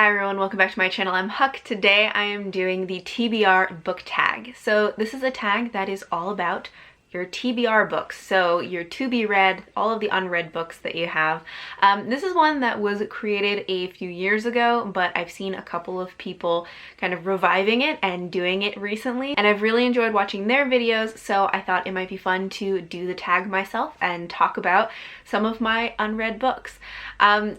Hi everyone, welcome back to my channel. I'm Huck. Today I am doing the TBR Book Tag. So this is a tag that is all about your TBR books, so your to be read, all of the unread books that you have. This is one that was created a few years ago, but I've seen a couple of people kind of reviving it and doing it recently, and I've really enjoyed watching their videos, so I thought it might be fun to do the tag myself and talk about some of my unread books.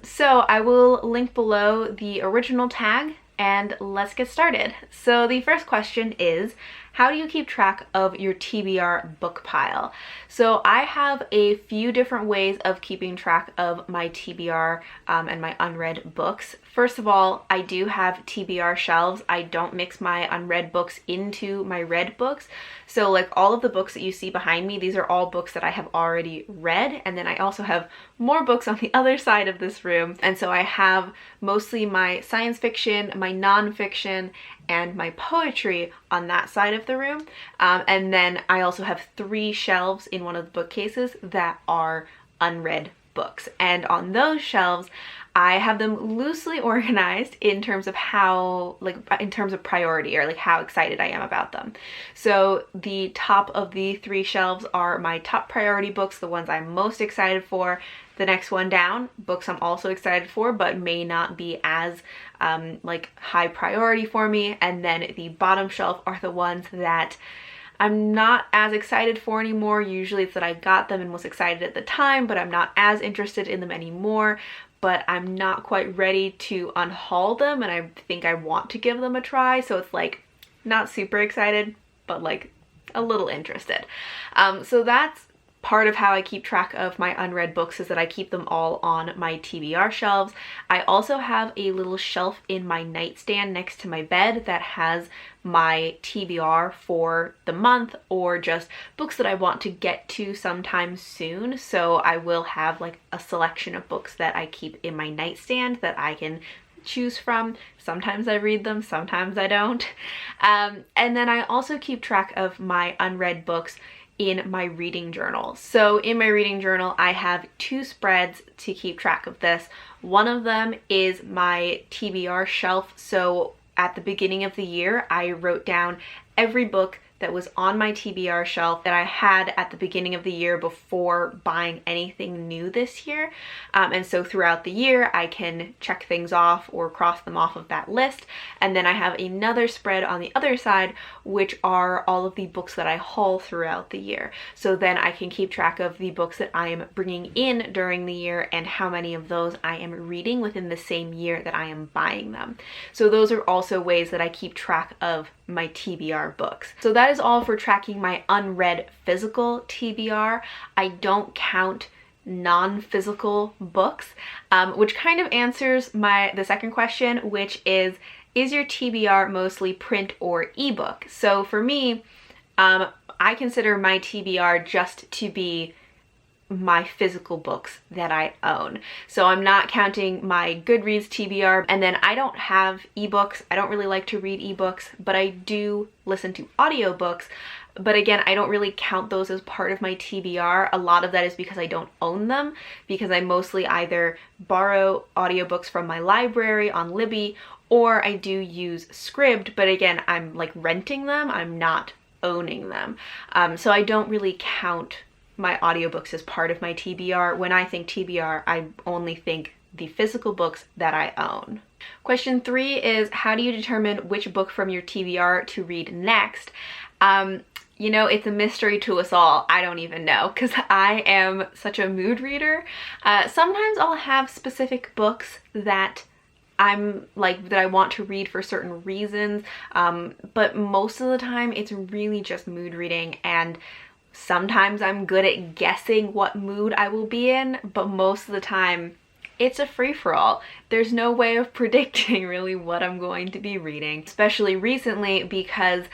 So I will link below the original tag, and let's get started. So the first question is, how do you keep track of your TBR book pile? So I have a few different ways of keeping track of my TBR and my unread books. First of all, I do have TBR shelves. I don't mix my unread books into my read books. So like all of the books that you see behind me, these are all books that I have already read. And then I also have more books on the other side of this room. And so I have mostly my science fiction, my nonfiction, and my poetry on that side of the room. And then I also have 3 shelves in one of the bookcases that are unread books. And on those shelves, I have them loosely organized in terms of how, in terms of priority, or like how excited I am about them. So the top of the 3 shelves are my top priority books, the ones I'm most excited for. The next one down, books I'm also excited for, but may not be as high priority for me. And then the bottom shelf are the ones that I'm not as excited for anymore. Usually it's that I got them and was excited at the time, but I'm not as interested in them anymore. But I'm not quite ready to unhaul them, and I think I want to give them a try. So it's like not super excited, but like a little interested. So that's part of how I keep track of my unread books, is that I keep them all on my TBR shelves. I also have a little shelf in my nightstand next to my bed that has my TBR for the month, or just books that I want to get to sometime soon. So I will have like a selection of books that I keep in my nightstand that I can choose from. Sometimes I read them, sometimes I don't. And then I also keep track of my unread books in my reading journal. So in my reading journal, I have 2 spreads to keep track of this. One of them is my TBR shelf. So at the beginning of the year, I wrote down every book that was on my TBR shelf that I had at the beginning of the year before buying anything new this year. And so throughout the year, I can check things off or cross them off of that list. And then I have another spread on the other side, which are all of the books that I haul throughout the year. So then I can keep track of the books that I am bringing in during the year and how many of those I am reading within the same year that I am buying them. So those are also ways that I keep track of my TBR books. So that is all for tracking my unread physical TBR. I don't count non-physical books, which kind of answers the second question, which is your TBR mostly print or ebook? So for me, I consider my TBR just to be my physical books that I own. So I'm not counting my Goodreads TBR, and then I don't have ebooks. I don't really like to read ebooks, but I do listen to audiobooks. But again, I don't really count those as part of my TBR. A lot of that is because I don't own them, because I mostly either borrow audiobooks from my library on Libby, or I do use Scribd, but again, I'm like renting them, I'm not owning them. So I don't really count my audiobooks as part of my TBR. When I think TBR, I only think the physical books that I own. Question 3 is, how do you determine which book from your TBR to read next? You know, it's a mystery to us all. I don't even know, because I am such a mood reader. Sometimes I'll have specific books that that I want to read for certain reasons, but most of the time it's really just mood reading, and sometimes I'm good at guessing what mood I will be in, but most of the time it's a free-for-all. There's no way of predicting really what I'm going to be reading, especially recently because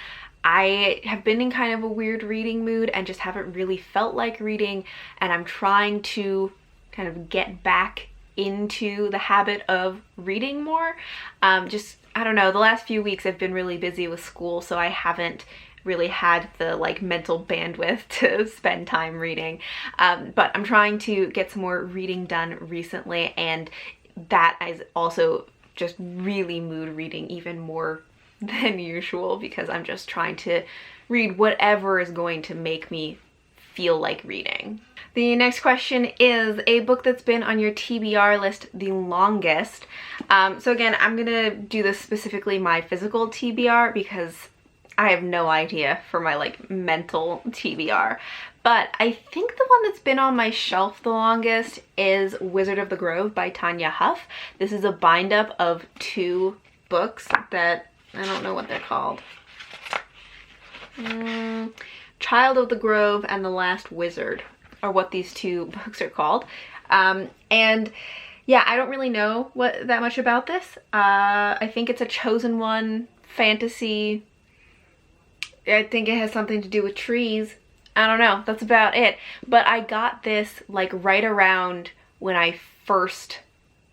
I have been in kind of a weird reading mood and just haven't really felt like reading, and I'm trying to kind of get back into the habit of reading more. I don't know, the last few weeks I've been really busy with school, so I haven't really had the mental bandwidth to spend time reading. But I'm trying to get some more reading done recently, and that is also just really mood reading even more than usual because I'm just trying to read whatever is going to make me feel like reading. The next question is a book that's been on your TBR list the longest. So again, I'm gonna do this specifically my physical TBR because I have no idea for my like mental TBR. But I think the one that's been on my shelf the longest is Wizard of the Grove by Tanya Huff. This is a bind up of 2 books that I don't know what they're called. Child of the Grove and The Last Wizard are what these 2 books are called. And yeah, I don't really know that much about this. I think it's a chosen one fantasy. I think it has something to do with trees. I don't know, that's about it. But I got this like right around when I first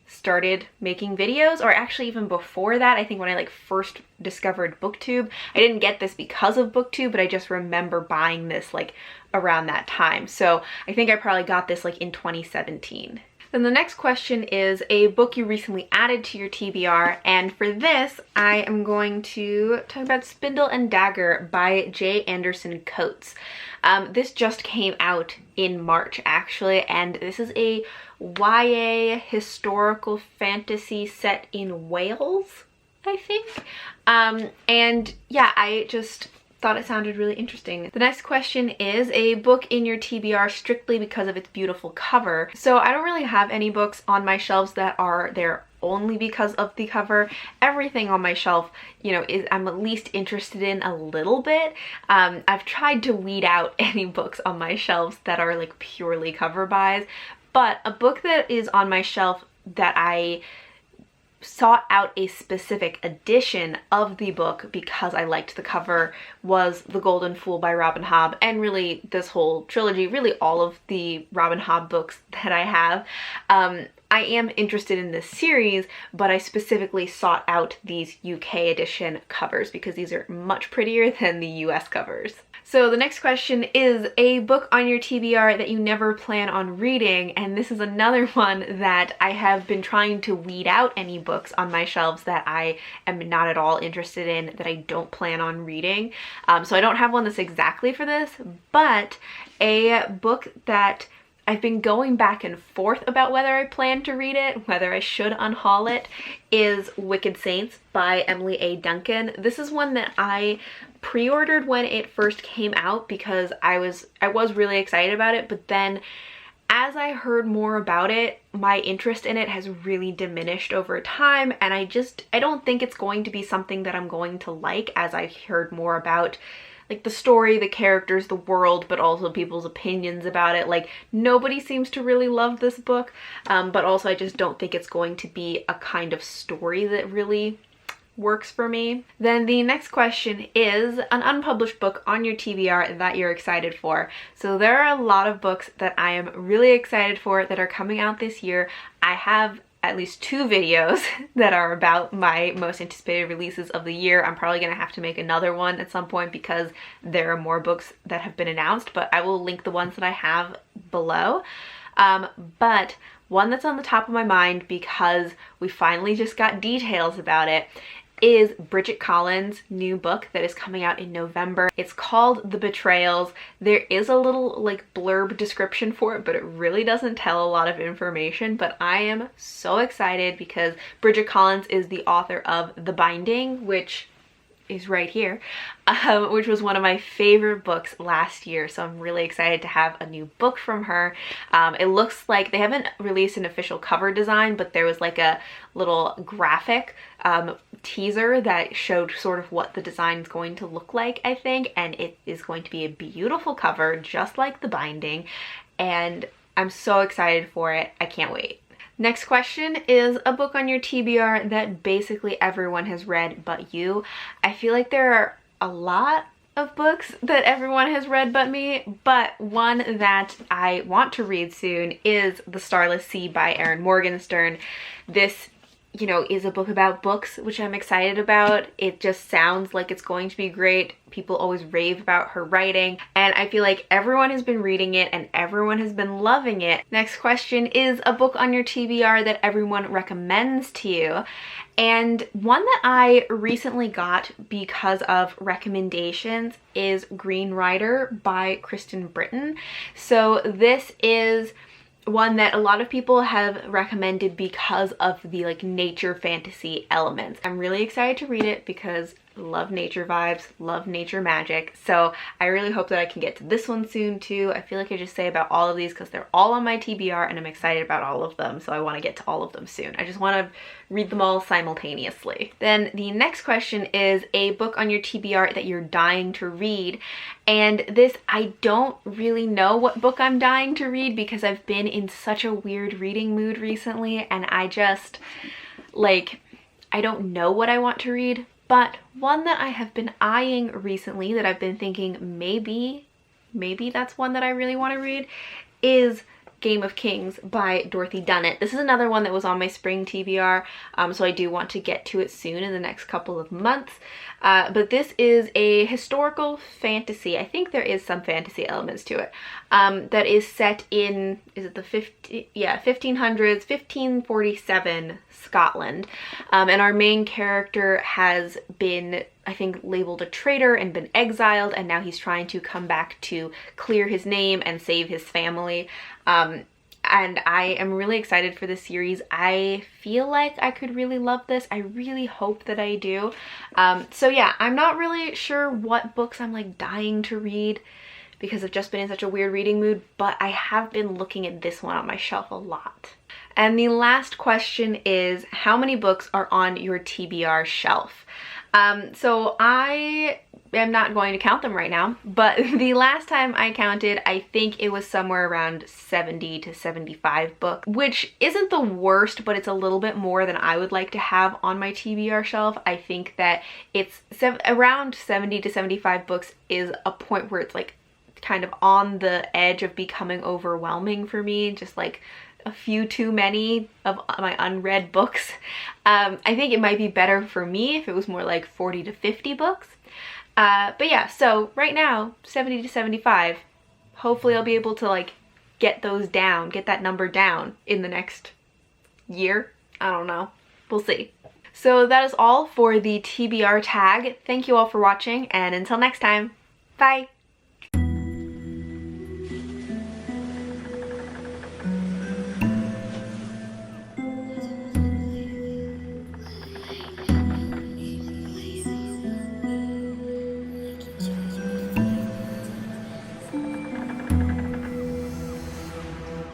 started making videos, or actually even before that. I think when I like first discovered BookTube. I didn't get this because of BookTube, but I just remember buying this like around that time. So I think I probably got this like in 2017. Then the next question is a book you recently added to your TBR, and for this I am going to talk about Spindle and Dagger by J. Anderson Coates. This just came out in March actually, and this is a YA historical fantasy set in Wales, I think. And yeah, I just thought it sounded really interesting. The next question is a book in your TBR strictly because of its beautiful cover. So I don't really have any books on my shelves that are there only because of the cover. Everything on my shelf, you know, I'm at least interested in a little bit. I've tried to weed out any books on my shelves that are like purely cover buys, but a book that is on my shelf that I sought out a specific edition of the book because I liked the cover was The Golden Fool by Robin Hobb, and really this whole trilogy, really all of the Robin Hobb books that I have. I am interested in this series, but I specifically sought out these UK edition covers because these are much prettier than the US covers. So the next question is a book on your TBR that you never plan on reading, and this is another one that I have been trying to weed out any books on my shelves that I am not at all interested in, that I don't plan on reading. So I don't have one that's exactly for this, but a book that I've been going back and forth about whether I plan to read it, whether I should unhaul it, is Wicked Saints by Emily A. Duncan. This is one that I pre-ordered when it first came out because I was really excited about it, but then as I heard more about it, my interest in it has really diminished over time, and I don't think it's going to be something that I'm going to like as I've heard more about like the story, the characters, the world, but also people's opinions about it. Like, nobody seems to really love this book, but also I just don't think it's going to be a kind of story that really works for me. Then the next question is an unpublished book on your TBR that you're excited for. So there are a lot of books that I am really excited for that are coming out this year. I have at least 2 videos that are about my most anticipated releases of the year. I'm probably gonna have to make another one at some point because there are more books that have been announced, but I will link the ones that I have below. But one that's on the top of my mind because we finally just got details about it is Bridget Collins' new book that is coming out in November. It's called The Betrayals. There is a little like blurb description for it, but it really doesn't tell a lot of information, but I am so excited because Bridget Collins is the author of The Binding, which is right here, which was one of my favorite books last year, so I'm really excited to have a new book from her. It looks like they haven't released an official cover design, but there was like a little graphic teaser that showed sort of what the design is going to look like, I think, and it is going to be a beautiful cover just like The Binding, and I'm so excited for it. I can't wait. Next question is a book on your TBR that basically everyone has read but you. I feel like there are a lot of books that everyone has read but me, but one that I want to read soon is The Starless Sea by Erin Morgenstern. This you know, is a book about books, which I'm excited about. It just sounds like it's going to be great. People always rave about her writing, and I feel like everyone has been reading it and everyone has been loving it. Next question is a book on your TBR that everyone recommends to you. And one that I recently got because of recommendations is Green Rider by Kristen Britton. So this is one that a lot of people have recommended because of the like nature fantasy elements. I'm really excited to read it because I love nature vibes, love nature magic. So I really hope that I can get to this one soon too. I feel like I just say about all of these because they're all on my TBR and I'm excited about all of them. So I want to get to all of them soon. I just want to read them all simultaneously. Then the next question is a book on your TBR that you're dying to read. And this, I don't really know what book I'm dying to read because I've been in such a weird reading mood recently, and I just, like, I don't know what I want to read. But one that I have been eyeing recently that I've been thinking maybe that's one that I really want to read is Game of Kings by Dorothy Dunnett. This is another one that was on my spring TBR, so I do want to get to it soon in the next couple of months. But this is a historical fantasy. I think there is some fantasy elements to it. That is set in, is it the 1500s, 1547 Scotland. And our main character has been, I think, labeled a traitor and been exiled, and now he's trying to come back to clear his name and save his family. And I am really excited for this series. I feel like I could really love this. I really hope that I do. So yeah, I'm not really sure what books I'm like dying to read because I've just been in such a weird reading mood, but I have been looking at this one on my shelf a lot. And the last question is, how many books are on your TBR shelf? So I am not going to count them right now, but the last time I counted, I think it was somewhere around 70 to 75 books, which isn't the worst, but it's a little bit more than I would like to have on my TBR shelf. I think that it's around 70 to 75 books is a point where it's like kind of on the edge of becoming overwhelming for me, just like a few too many of my unread books. I think it might be better for me if it was more like 40 to 50 books. But yeah, so right now, 70 to 75. Hopefully I'll be able to like get those down, get that number down in the next year. I don't know. We'll see. So that is all for the TBR tag. Thank you all for watching, and until next time, bye!